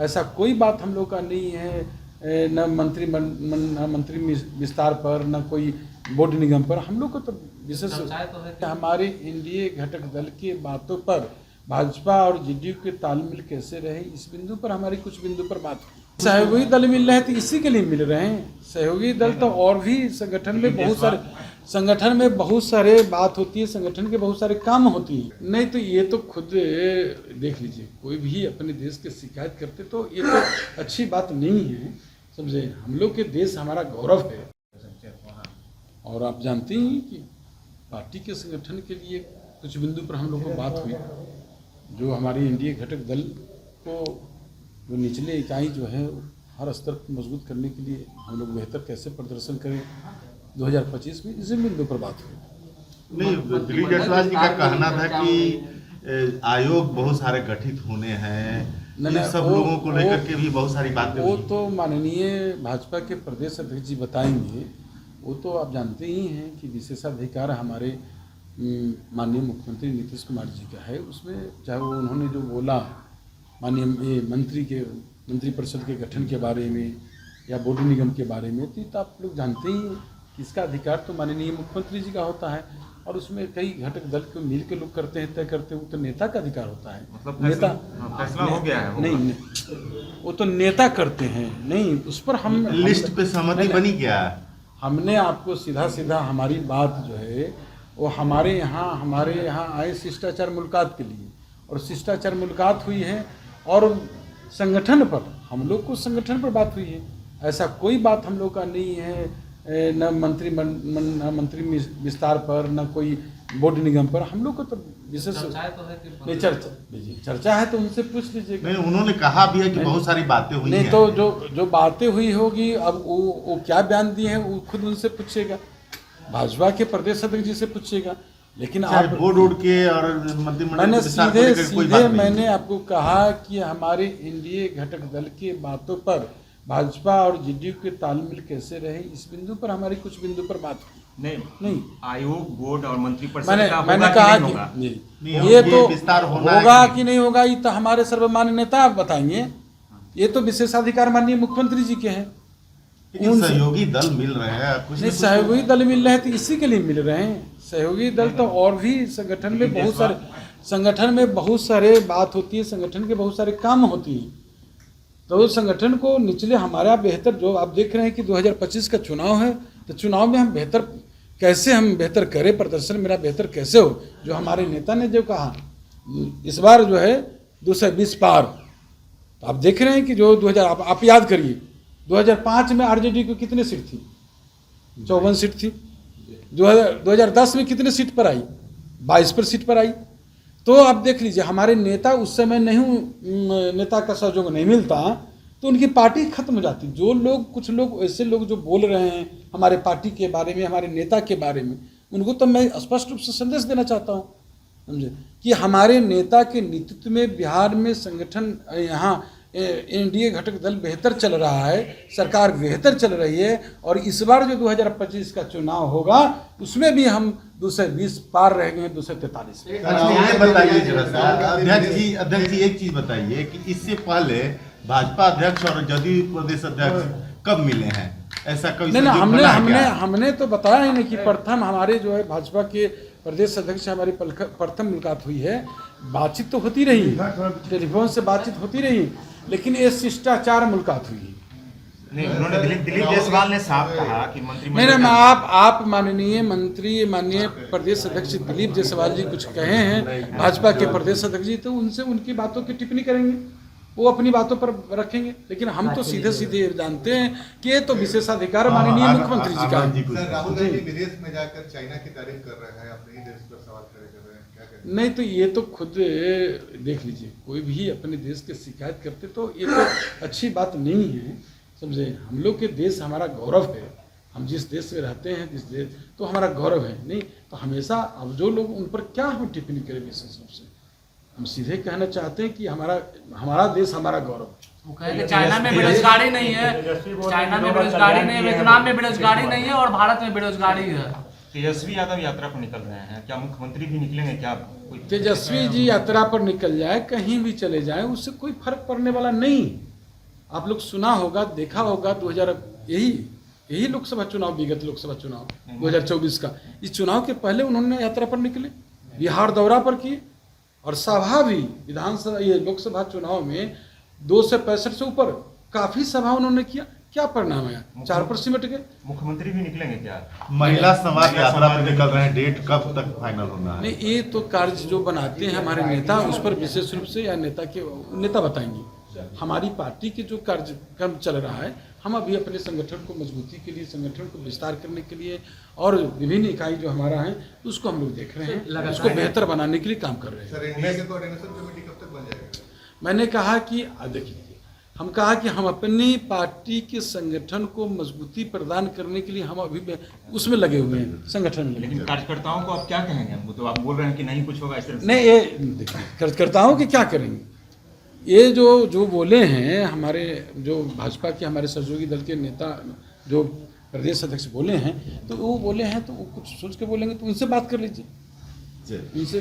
ऐसा कोई बात हम लोग का नहीं है, न मंत्री विस्तार पर, न कोई बोर्ड निगम पर। हम लोग को तो विशेष हमारे एनडीए घटक दल के बातों पर भाजपा और जेडीयू के तालमेल कैसे रहे, इस बिंदु पर हमारी कुछ बिंदु पर बात हुई। सहयोगी दल मिल रहे हैं तो इसी के लिए मिल रहे हैं। सहयोगी दल तो और भी संगठन में बहुत सारे बात होती है, संगठन के बहुत सारे काम होती है। नहीं तो ये तो खुद देख लीजिए, कोई भी अपने देश के शिकायत करते तो ये तो अच्छी बात नहीं है, समझे। हम लोग के देश हमारा गौरव है। और आप जानते हैं कि पार्टी के संगठन के लिए कुछ बिंदु पर हम लोग को बात हुई, जो हमारी एनडीए घटक दल को जो निचले इकाई जो है हर स्तर पर मजबूत करने के लिए हम लोग बेहतर कैसे प्रदर्शन करें 2025 में, इसी बिंदु पर बात हुई। नहीं, दिलीप जायसवाल जी का कहना था कि आयोग बहुत सारे गठित होने हैं, इन सब लोगों को लेकर के भी बहुत सारी बातें वो तो माननीय भाजपा के प्रदेश अध्यक्ष जी बताएंगे। वो तो आप जानते ही हैं कि विशेषाधिकार हमारे माननीय मुख्यमंत्री नीतीश कुमार जी का है। उसमें चाहे वो उन्होंने जो बोला माननीय मंत्री परिषद के गठन के बारे में या बोर्ड निगम के बारे में, तो आप लोग जानते ही हैं कि इसका अधिकार तो माननीय मुख्यमंत्री जी का होता है। और उसमें कई घटक दल को मिल के लोग करते हैं, तय करते हैं, वो तो नेता का अधिकार होता है। मतलब नेता फैसला हो गया है, नहीं, वो तो नेता करते हैं। नहीं, उस पर हम लिस्ट पे सहमति बनी क्या? हमने आपको सीधा हमारी बात जो है वो हमारे यहाँ आए शिष्टाचार मुलाकात के लिए, और शिष्टाचार मुलाकात हुई है और संगठन पर हम लोग को संगठन पर बात हुई है। ऐसा कोई बात हम लोग का नहीं है, न मंत्री विस्तार पर, न कोई बोर्ड निगम पर। हम लोग को तो विशेष चर्चा है तो उनसे पूछ लीजिएगा। नहीं, उन्होंने कहा भी है कि बहुत सारी बातें हुई नहीं हैं। तो जो बातें हुई होगी, अब वो क्या बयान दिए हैं वो खुद उनसे पूछिएगा, भाजपा के प्रदेश अध्यक्ष जी से पूछिएगा। लेकिन आप बोर्ड के और मैंने सीधे मैंने आपको कहा कि हमारे एनडीए घटक दल के बातों पर भाजपा और जेडीयू के तालमेल कैसे रहे, इस बिंदु पर हमारी कुछ बिंदु पर बात हुई। नहीं, आयोग, बोर्ड और मंत्री परिषद मैंने कहा कि ये तो विस्तार होगा कि नहीं होगा, ये तो हमारे सर्वमान्य नेता आप बताएंगे। ये तो विशेषाधिकार माननीय मुख्यमंत्री जी के हैं। सहयोगी दल मिल रहे हैं, कुछ नहीं, सहयोगी दल मिल रहे हैं तो इसी के लिए मिल रहे हैं। सहयोगी दल तो और भी संगठन में बहुत सारे बात होती है, संगठन के बहुत सारे काम होती है। तो उस संगठन को निचले हमारा बेहतर, जो आप देख रहे हैं कि 2025 का चुनाव है, तो चुनाव में हम बेहतर करें, प्रदर्शन मेरा बेहतर कैसे हो। जो हमारे नेता ने जो कहा इस बार जो है 220 पार, तो आप देख रहे हैं कि जो 2000 आप याद करिए 2005 में आरजेडी को कितने सीट थी? 54 सीट थी। 2010 में कितने सीट पर आई? 22 पर सीट पर आई। तो आप देख लीजिए, हमारे नेता उस समय नेता का सहयोग नहीं मिलता तो उनकी पार्टी खत्म हो जाती। कुछ लोग ऐसे लोग जो बोल रहे हैं हमारे पार्टी के बारे में, हमारे नेता के बारे में, उनको तो मैं स्पष्ट रूप से संदेश देना चाहता हूँ, समझे, कि हमारे नेता के नेतृत्व में बिहार में संगठन, यहाँ एनडीए घटक दल बेहतर चल रहा है, सरकार बेहतर चल रही है। और इस बार जो 2025 का चुनाव होगा उसमें भी हम 220 पार रह गए, 243। बताइए जरा सा अध्यक्ष जी एक चीज बताइए कि इससे पहले भाजपा अध्यक्ष और जदयू प्रदेश अध्यक्ष कब मिले हैं? ऐसा कभी नहीं, हमने तो बताया ही नहीं कि प्रथम हमारे जो है भाजपा के प्रदेश अध्यक्ष हमारी प्रथम मुलाकात हुई है। बातचीत तो होती रही, टेलीफोन से बातचीत होती रही, लेकिन ये शिष्टाचार मुलाकात हुई। नहीं, उन्होंने दिलीप जायसवाल ने साफ कहा कि आप माननीय प्रदेश अध्यक्ष दिलीप जायसवाल जी कुछ कहे हैं भाजपा के प्रदेश अध्यक्ष जी, तो उनसे उनकी बातों की टिप्पणी करेंगे, वो अपनी बातों पर रखेंगे। लेकिन हम तो सीधे जानते हैं कि ये तो विशेषाधिकार माननीय मुख्यमंत्री जी का है। राहुल गांधी विदेश में जाकर चाइना की तारीफ कर रहे हैं, अपने ही देश पर सवाल खड़े कर रहे हैं, क्या कहें? नहीं तो ये तो खुद देख लीजिए, कोई भी अपने देश के शिकायत करते तो ये तो अच्छी बात नहीं है, समझे। हम लोग के देश हमारा गौरव है। हम जिस देश में रहते हैं, जिस देश तो हमारा गौरव है। नहीं तो हमेशा अब जो लोग उन पर क्या हम टिप्पणी करें विशेष रूप से, हम सीधे कहना चाहते हैं कि हमारा देश हमारा गौरव है। वो कहे कि चाइना में बेरोजगारी नहीं है, वियतनाम में बेरोजगारी नहीं है और भारत में बेरोजगारी है। तेजस्वी यादव यात्रा पर निकल रहे हैं, क्या मुख्यमंत्री भी निकलेंगे? क्या तेजस्वी जी यात्रा पर निकल जाए, कहीं भी चले जाए, उससे कोई फर्क पड़ने वाला नहीं। आप लोग सुना होगा, देखा होगा, 2000 यही लोकसभा चुनाव, विगत लोकसभा चुनाव 2024 का, इस चुनाव के पहले उन्होंने यात्रा पर निकले, बिहार दौरा पर किए, और सभा भी विधानसभा ये लोकसभा चुनाव में 265 से ऊपर काफी सभा उन्होंने किया। क्या परिणाम है? 4 पर सिमट गए। मुख्यमंत्री भी निकलेंगे क्या? महिला संवाद यात्रा पर निकल रहे हैं, डेट कब तक फाइनल होना है? नहीं, ये तो कार्य जो बनाते हैं हमारे नेता, उस पर विशेष रूप से या नेता बताएंगे। हमारी पार्टी के जो कार्यक्रम चल रहा है, हम अभी अपने संगठन को मजबूती के लिए, संगठन को विस्तार करने के लिए और विभिन्न इकाई जो हमारा है उसको हम लोग देख रहे हैं, उसको बेहतर बनाने के लिए काम कर रहे हैं। सर, एनडीए के कोऑर्डिनेशन कमेटी कब तक बन जाएगा? मैंने कहा कि देखिए, हम कहा कि हम अपनी पार्टी के संगठन को मजबूती प्रदान करने के लिए हम अभी उसमें लगे हुए हैं, संगठन में। लेकिन कार्यकर्ताओं को आप क्या कहेंगे? हमको तो आप बोल रहे हैं कि नहीं कुछ होगा इस तरह से। नहीं, ये देखिए, कार्यकर्ताओं के क्या करेंगे? ये जो बोले हैं हमारे, जो भाजपा के हमारे सहयोगी दल के नेता, जो प्रदेश अध्यक्ष बोले हैं, तो वो बोले हैं तो वो कुछ सोच के बोलेंगे, तो उनसे बात कर लीजिए, उनसे